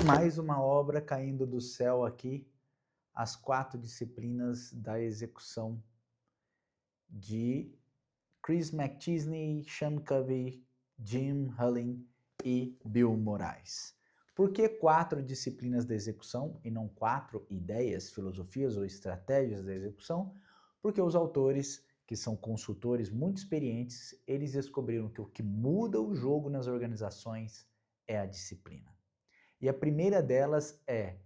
mais uma obra caindo do céu aqui, as 4 disciplinas da execução de Chris McChesney, Sean Covey, Jim Hullin e Bill Moraes. Por que 4 disciplinas da execução e não 4 ideias, filosofias ou estratégias da execução? Porque os autores, que são consultores muito experientes, eles descobriram que o que muda o jogo nas organizações é a disciplina. E a primeira delas é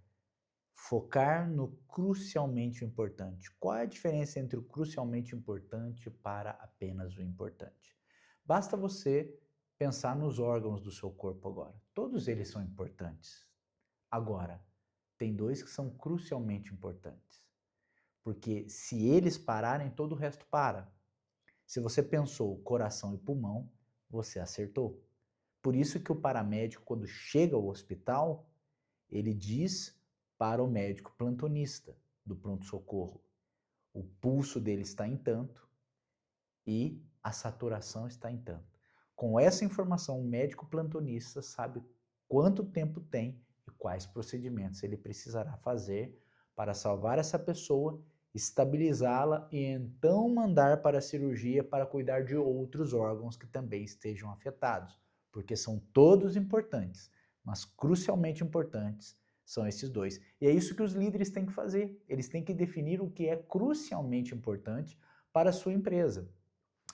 focar no crucialmente importante. Qual é a diferença entre o crucialmente importante para apenas o importante? Basta você pensar nos órgãos do seu corpo agora. Todos eles são importantes. Agora, tem 2 que são crucialmente importantes. Porque se eles pararem, todo o resto para. Se você pensou coração e pulmão, você acertou. Por isso que o paramédico, quando chega ao hospital, ele diz para o médico plantonista do pronto-socorro: o pulso dele está em tanto e a saturação está em tanto. Com essa informação, o médico plantonista sabe quanto tempo tem e quais procedimentos ele precisará fazer para salvar essa pessoa, estabilizá-la e então mandar para a cirurgia para cuidar de outros órgãos que também estejam afetados, porque são todos importantes, mas crucialmente importantes são esses 2. E é isso que os líderes têm que fazer. Eles têm que definir o que é crucialmente importante para a sua empresa.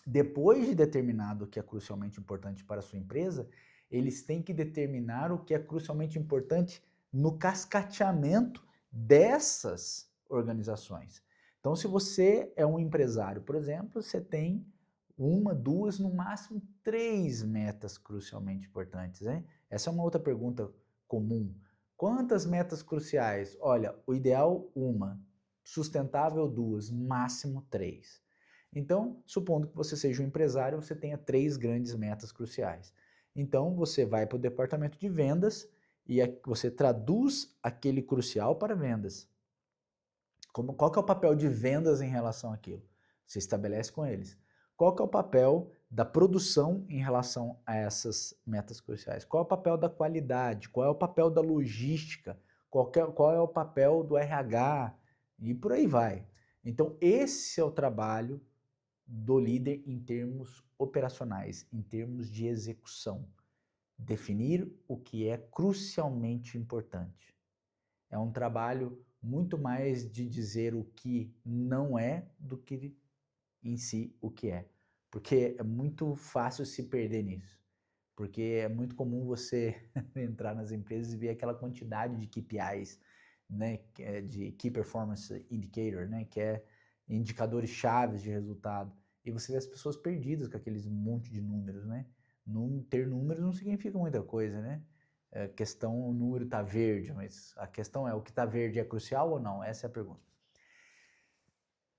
Depois de determinado o que é crucialmente importante para a sua empresa, eles têm que determinar o que é crucialmente importante no cascateamento dessas organizações. Então, se você é um empresário, por exemplo, você tem 1, 2, no máximo 3 metas crucialmente importantes, hein? Essa é uma outra pergunta comum. Quantas metas cruciais? Olha, o ideal 1, sustentável 2, máximo 3. Então, supondo que você seja um empresário, você tenha 3 grandes metas cruciais. Então, você vai para o departamento de vendas e você traduz aquele crucial para vendas. Qual que é o papel de vendas em relação àquilo? Você estabelece com eles. Qual que é o papel da produção em relação a essas metas cruciais? Qual é o papel da qualidade? Qual é o papel da logística? Qual é o papel do RH? E por aí vai. Então, esse é o trabalho do líder em termos operacionais, em termos de execução. Definir o que é crucialmente importante. É um trabalho muito mais de dizer o que não é do que em si o que é. Porque é muito fácil se perder nisso. Porque é muito comum você entrar nas empresas e ver aquela quantidade de KPIs, né, de Key Performance Indicator, né, que é indicadores chaves de resultado. E você vê as pessoas perdidas com aqueles monte de números, né? Ter números não significa muita coisa, né? A questão, o número está verde, mas a questão é, o que está verde é crucial ou não? Essa é a pergunta.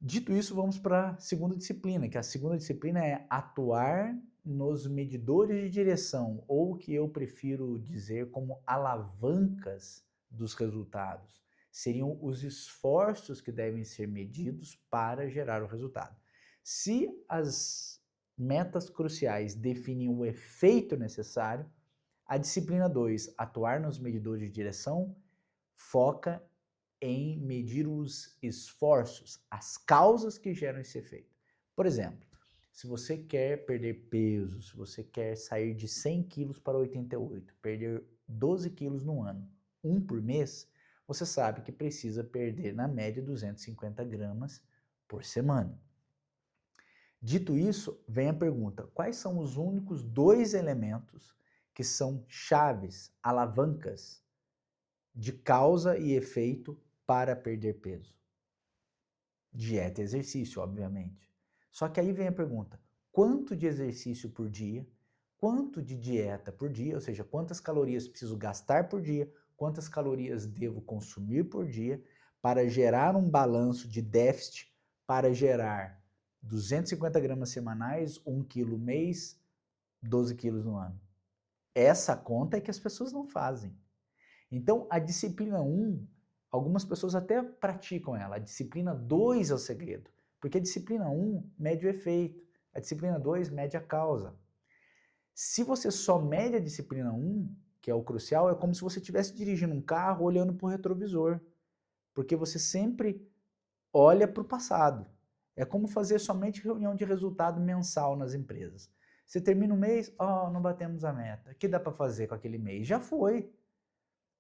Dito isso, vamos para a segunda disciplina, que a segunda disciplina é atuar nos medidores de direção, ou o que eu prefiro dizer como alavancas dos resultados. Seriam os esforços que devem ser medidos para gerar o resultado. Se as metas cruciais definem o efeito necessário, a disciplina 2, atuar nos medidores de direção, foca em medir os esforços, as causas que geram esse efeito. Por exemplo, se você quer perder peso, se você quer sair de 100 quilos para 88, perder 12 quilos no ano, 1 por mês, você sabe que precisa perder na média 250 gramas por semana. Dito isso, vem a pergunta: quais são os únicos 2 elementos que são chaves, alavancas de causa e efeito para perder peso? Dieta e exercício, obviamente. Só que aí vem a pergunta: quanto de exercício por dia, quanto de dieta por dia, ou seja, quantas calorias preciso gastar por dia, quantas calorias devo consumir por dia para gerar um balanço de déficit, para gerar 250 gramas semanais, 1 quilo mês, 12 quilos no ano. Essa conta é que as pessoas não fazem. Então, a disciplina 1, algumas pessoas até praticam ela. A disciplina 2 é o segredo. Porque a disciplina 1 mede o efeito. A disciplina 2 mede a causa. Se você só mede a disciplina 1, que é o crucial, é como se você estivesse dirigindo um carro olhando para o retrovisor, porque você sempre olha para o passado. É como fazer somente reunião de resultado mensal nas empresas. Você termina o mês, não batemos a meta. O que dá para fazer com aquele mês? Já foi.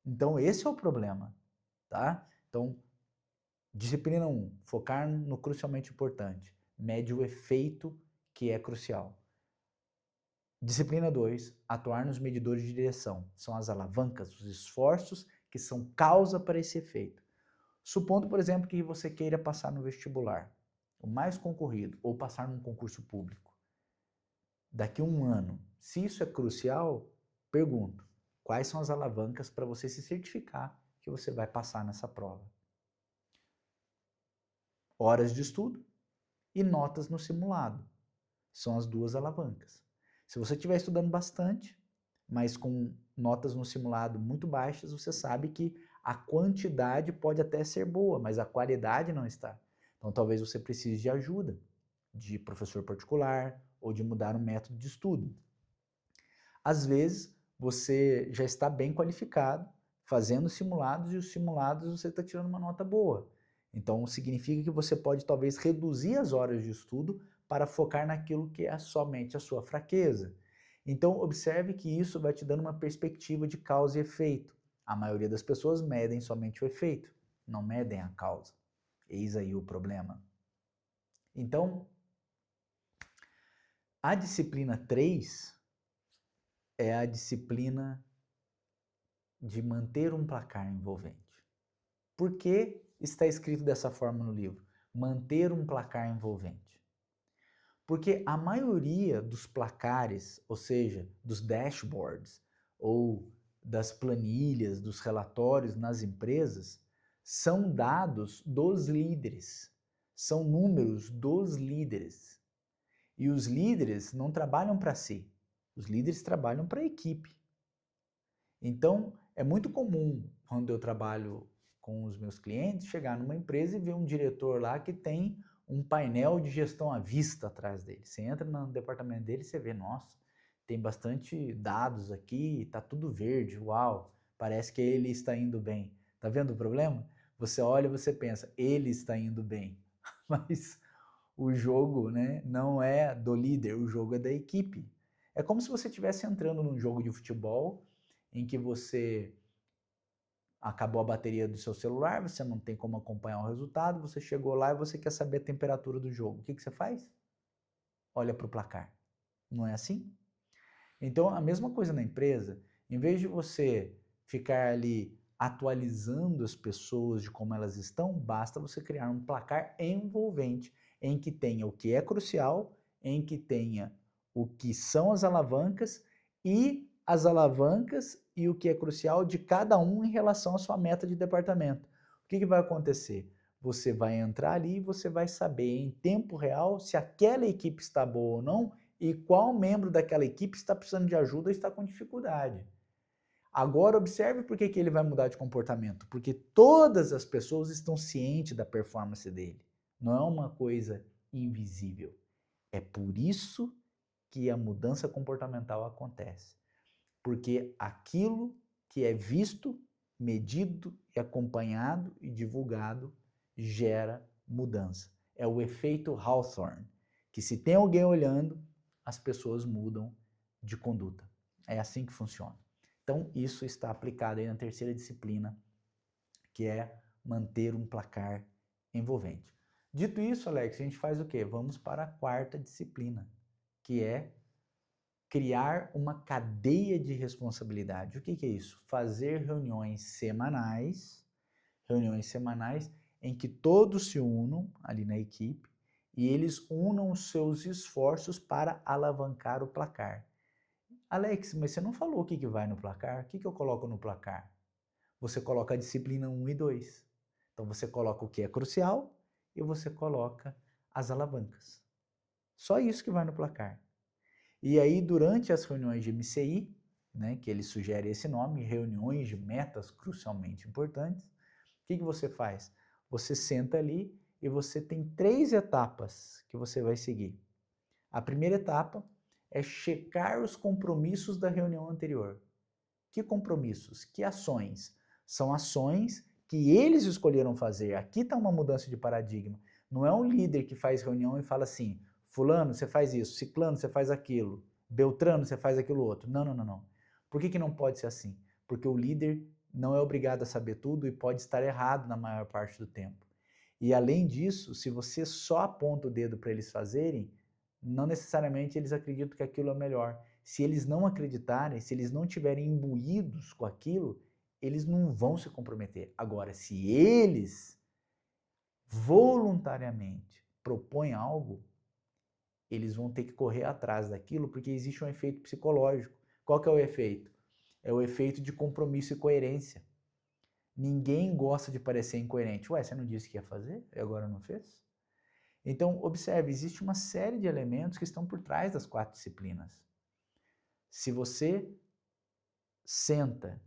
Então, esse é o problema, tá? Então, disciplina 1, focar no crucialmente importante. Mede o efeito que é crucial. Disciplina 2, atuar nos medidores de direção. São as alavancas, os esforços que são causa para esse efeito. Supondo, por exemplo, que você queira passar no vestibular, o mais concorrido, ou passar num concurso público. Daqui a um ano, se isso é crucial, pergunto, quais são as alavancas para você se certificar que você vai passar nessa prova? Horas de estudo e notas no simulado. São as duas alavancas. Se você estiver estudando bastante, mas com notas no simulado muito baixas, você sabe que a quantidade pode até ser boa, mas a qualidade não está. Então talvez você precise de ajuda, de professor particular ou de mudar um método de estudo. Às vezes você já está bem qualificado, fazendo simulados e os simulados você está tirando uma nota boa. Então significa que você pode talvez reduzir as horas de estudo para focar naquilo que é somente a sua fraqueza. Então observe que isso vai te dando uma perspectiva de causa e efeito. A maioria das pessoas medem somente o efeito, não medem a causa. Eis aí o problema. Então, a disciplina 3 é a disciplina de manter um placar envolvente. Por que está escrito dessa forma no livro? Manter um placar envolvente. Porque a maioria dos placares, ou seja, dos dashboards ou das planilhas, dos relatórios nas empresas, são dados dos líderes, são números dos líderes. E os líderes não trabalham para si, os líderes trabalham para a equipe. Então, é muito comum, quando eu trabalho com os meus clientes, chegar numa empresa e ver um diretor lá que tem um painel de gestão à vista atrás dele. Você entra no departamento dele e você vê, nossa, tem bastante dados aqui, tá tudo verde, uau, parece que ele está indo bem. Tá vendo o problema? Você olha e você pensa, ele está indo bem. Mas o jogo, né, não é do líder, o jogo é da equipe. É como se você estivesse entrando num jogo de futebol em que você acabou a bateria do seu celular, você não tem como acompanhar o resultado, você chegou lá e você quer saber a temperatura do jogo. O que você faz? Olha para o placar. Não é assim? Então, a mesma coisa na empresa, em vez de você ficar ali atualizando as pessoas de como elas estão, basta você criar um placar envolvente em que tenha o que é crucial, em que tenha o que são as alavancas e as alavancas e o que é crucial de cada um em relação à sua meta de departamento. O que vai acontecer? Você vai entrar ali e você vai saber em tempo real se aquela equipe está boa ou não e qual membro daquela equipe está precisando de ajuda ou está com dificuldade. Agora observe por que ele vai mudar de comportamento. Porque todas as pessoas estão cientes da performance dele. Não é uma coisa invisível. É por isso que a mudança comportamental acontece. Porque aquilo que é visto, medido e acompanhado e divulgado gera mudança. É o efeito Hawthorne, que se tem alguém olhando, as pessoas mudam de conduta. É assim que funciona. Então, isso está aplicado aí na terceira disciplina, que é manter um placar envolvente. Dito isso, Alex, a gente faz o quê? Vamos para a quarta disciplina, que é criar uma cadeia de responsabilidade. O que é isso? Fazer reuniões semanais em que todos se unam ali na equipe e eles unam os seus esforços para alavancar o placar. Alex, mas você não falou o que vai no placar? O que eu coloco no placar? Você coloca a disciplina 1 e 2. Então você coloca o que é crucial e você coloca as alavancas. Só isso que vai no placar. E aí, durante as reuniões de MCI, né, que ele sugere esse nome, reuniões de metas crucialmente importantes, o que você faz? Você senta ali e você tem 3 etapas que você vai seguir. A primeira etapa é checar os compromissos da reunião anterior. Que compromissos? Que ações? São ações que eles escolheram fazer. Aqui está uma mudança de paradigma. Não é um líder que faz reunião e fala assim, fulano, você faz isso, ciclano, você faz aquilo, beltrano, você faz aquilo outro. Não, não, não, não. Por que não pode ser assim? Porque o líder não é obrigado a saber tudo e pode estar errado na maior parte do tempo. E além disso, se você só aponta o dedo para eles fazerem, não necessariamente eles acreditam que aquilo é o melhor. Se eles não acreditarem, se eles não tiverem imbuídos com aquilo, eles não vão se comprometer. Agora, se eles voluntariamente propõem algo, eles vão ter que correr atrás daquilo, porque existe um efeito psicológico. Qual que é o efeito? É o efeito de compromisso e coerência. Ninguém gosta de parecer incoerente. Ué, você não disse que ia fazer e agora não fez? Então, observe, existe uma série de elementos que estão por trás das 4 disciplinas. Se você senta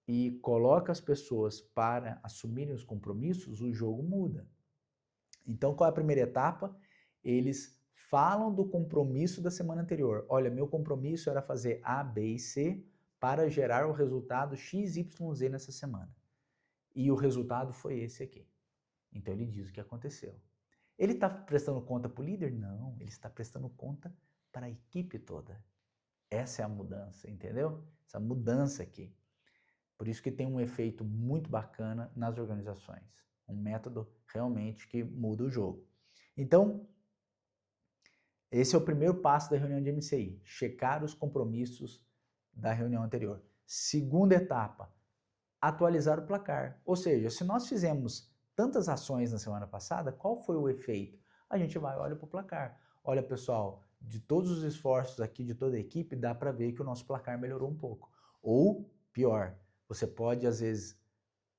e coloca as pessoas para assumirem os compromissos, o jogo muda. Então, qual é a primeira etapa? Eles falam do compromisso da semana anterior. Olha, meu compromisso era fazer A, B e C para gerar o resultado X, Y, Z nessa semana. E o resultado foi esse aqui. Então, ele diz o que aconteceu. Ele está prestando conta para o líder? Não, ele está prestando conta para a equipe toda. Essa é a mudança, entendeu? Essa mudança aqui. Por isso que tem um efeito muito bacana nas organizações. Um método realmente que muda o jogo. Então, esse é o primeiro passo da reunião de MCI. Checar os compromissos da reunião anterior. Segunda etapa, atualizar o placar. Ou seja, se nós fizemos tantas ações na semana passada, qual foi o efeito? A gente vai, olha para o placar. Olha, pessoal, de todos os esforços aqui, de toda a equipe, dá para ver que o nosso placar melhorou um pouco. Ou, pior, você pode, às vezes,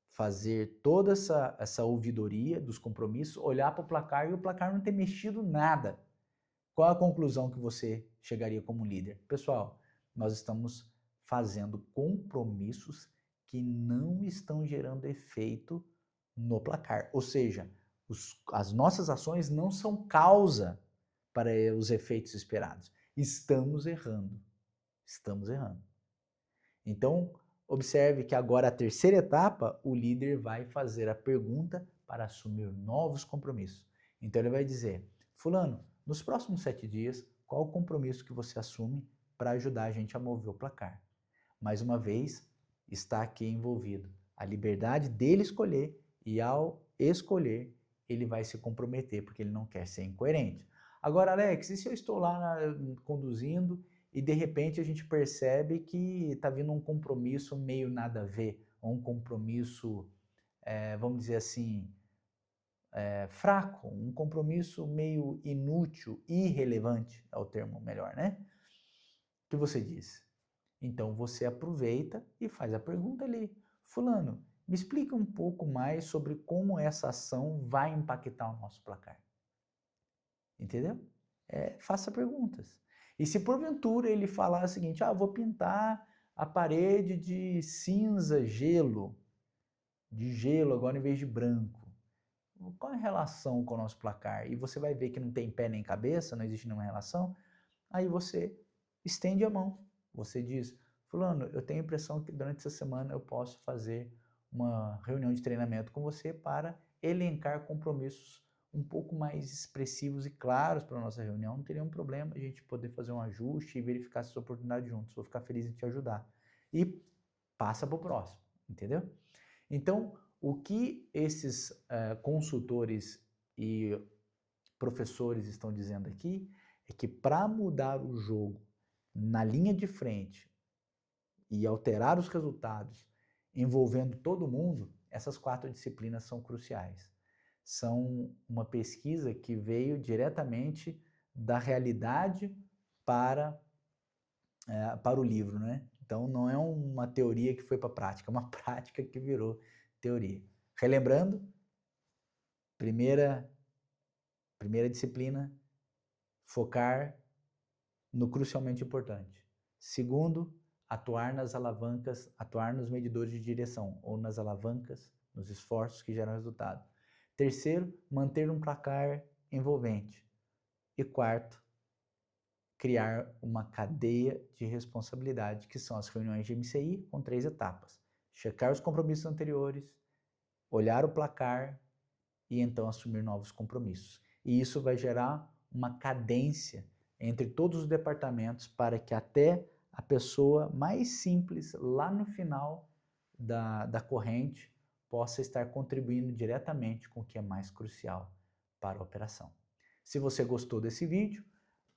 fazer toda essa ouvidoria dos compromissos, olhar para o placar e o placar não ter mexido nada. Qual a conclusão que você chegaria como líder? Pessoal, nós estamos fazendo compromissos que não estão gerando efeito no placar. Ou seja, as nossas ações não são causa para os efeitos esperados. Estamos errando. Estamos errando. Então, observe que agora a terceira etapa, o líder vai fazer a pergunta para assumir novos compromissos. Então, ele vai dizer, fulano, nos próximos 7 dias, qual o compromisso que você assume para ajudar a gente a mover o placar? Mais uma vez, está aqui envolvido a liberdade dele escolher e ao escolher, ele vai se comprometer, porque ele não quer ser incoerente. Agora, Alex, e se eu estou lá conduzindo e de repente a gente percebe que está vindo um compromisso meio nada a ver, ou um compromisso, vamos dizer assim, fraco, um compromisso meio inútil, irrelevante, é o termo melhor, né? O que você diz? Então você aproveita e faz a pergunta ali. Fulano, me explica um pouco mais sobre como essa ação vai impactar o nosso placar. Entendeu? Faça perguntas. E se porventura ele falar o seguinte, vou pintar a parede de cinza, gelo, de gelo agora em vez de branco. Qual é a relação com o nosso placar? E você vai ver que não tem pé nem cabeça, não existe nenhuma relação. Aí você estende a mão. Você diz, fulano, eu tenho a impressão que durante essa semana eu posso fazer uma reunião de treinamento com você para elencar compromissos um pouco mais expressivos e claros para a nossa reunião. Não teria um problema a gente poder fazer um ajuste e verificar essa oportunidade juntos. Vou ficar feliz em te ajudar. E passa para o próximo, entendeu? Então, o que esses consultores e professores estão dizendo aqui é que para mudar o jogo na linha de frente e alterar os resultados envolvendo todo mundo, essas 4 disciplinas são cruciais. São uma pesquisa que veio diretamente da realidade para o livro, né? Então não é uma teoria que foi para a prática, é uma prática que virou teoria. Relembrando, primeira disciplina, focar no crucialmente importante. Segundo, atuar nas alavancas, atuar nos medidores de direção, ou nas alavancas, nos esforços que geram resultado. Terceiro, manter um placar envolvente. E quarto, criar uma cadeia de responsabilidade, que são as reuniões de MCI com 3 etapas. Checar os compromissos anteriores, olhar o placar e então assumir novos compromissos. E isso vai gerar uma cadência entre todos os departamentos para que até a pessoa mais simples, lá no final da corrente, possa estar contribuindo diretamente com o que é mais crucial para a operação. Se você gostou desse vídeo,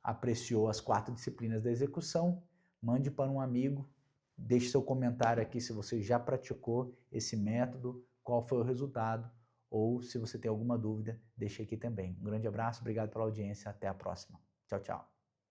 apreciou as 4 disciplinas da execução, mande para um amigo, deixe seu comentário aqui se você já praticou esse método, qual foi o resultado, ou se você tem alguma dúvida, deixe aqui também. Um grande abraço, obrigado pela audiência, até a próxima. Tchau, tchau.